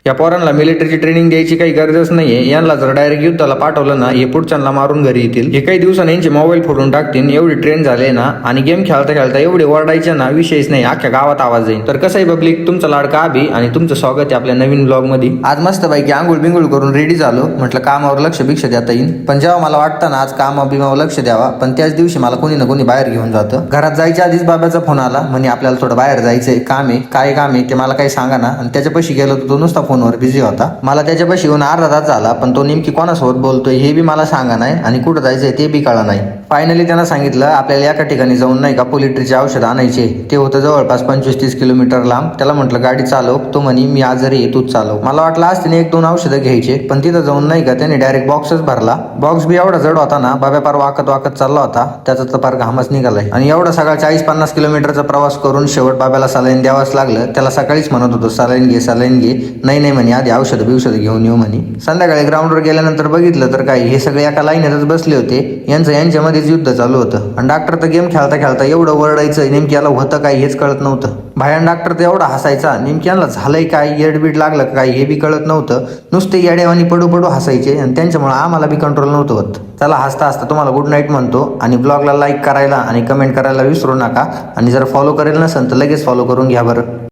या पोरांना मिलिटरीची ट्रेनिंग द्यायची काही गरजच नाहीये. यांना जर डायरेक्ट युद्धाला पाठवलं ना, हे पुढच्यांना मारून घरी येतील. हे काही दिवसांनी यांचे मोबाईल फोडून टाकतील. एवढी ट्रेन झाले ना, आणि गेम खेळता खेळता एवढे ओरडायचे ना, विषयच नाही. अख्ख्या गावात आवाज येईल. तर कसं आहे पब्लिक, तुमचा लाडका अभि आणि तुमचं स्वागत आहे आपल्या नवीन ब्लॉग मध्ये. आज मस्त पैकी आंघोळ बिंगुळ करून रेडी झालो. म्हटलं कामावर लक्ष भिक्षा देता येईल. पण जेव्हा मला वाटतं ना आज बिमावर लक्ष द्यावा, पण त्याच दिवशी मला कोणी ना कोणी बाहेर घेऊन जातं. घरात जायच्या आधीच बाबाचा फोन आला, म्हणे आपल्याला थोडं बाहेर जायचंय, काम आहे. काय काम आहे ते मला काही सांगा ना. आणि त्याच्यापाशी गेलो तर तो नुसता फोनवर बिझी होता. मला त्याच्यापाशी येऊन अर्धा तास झाला, पण तो नेमकी कोणासोबत बोलतोय हे बी मला सांगा नाही आणि कुठं जायचंय ते बी कळा नाही. फायनली त्यांना सांगितलं आपल्याला एका ठिकाणी जाऊन नाही का पोलिट्रीचे औषध आणायचे. ते होतं जवळपास 25-30 किलोमीटर लांब. त्याला म्हटलं गाडी चालव. तो म्हणे मी आजारी आहे, तूच चालव. मला वाटलं आज त्याने 1-2 औषधं घ्यायचे, पण तिथं जाऊन नाही का त्याने डायरेक्ट बॉक्सच भरला. बॉक्स बी एवढा जड होता ना, बाबा पार वाकत वाकत चालला होता. त्याचा तर पार घामच निघालाय. आणि एवढा सगळा 40-50 किलोमीटरचा प्रवास करून शेवट बाबाला सलाईन द्यावाच लागलं. त्याला सकाळीच म्हणत होतो सलाईन घे सलाईन घे. नाही म्हणे आधी औषध घेऊन येऊ म्हणे. संध्याकाळी ग्राउंडवर गेल्यानंतर बघितलं तर काय, हे सगळे एका लाईनीतच बसले होते. यांच्यामध्येच युद्ध चालू होतं. आणि डॉक्टर तर गेम खेळता खेळता एवढं ओरडायचं, नेमकी याला होतं काय हेच कळत नव्हतं. भयान डॉक्टर तर एवढा हसायचा, नेमकी यांना झालंय काय, येडबीड लागलं काय हे बी कळत नव्हतं. नुसते येड्यावानी पडू हसायचे आणि त्यांच्यामुळे आम्हाला बी कंट्रोल नव्हतं होत. चला हसता हसता तुम्हाला गुड नाईट म्हणतो. आणि ब्लॉगला लाईक करायला आणि कमेंट करायला विसरू नका. आणि जर फॉलो करेल नसेल तर लगेच फॉलो करून घ्या बरं.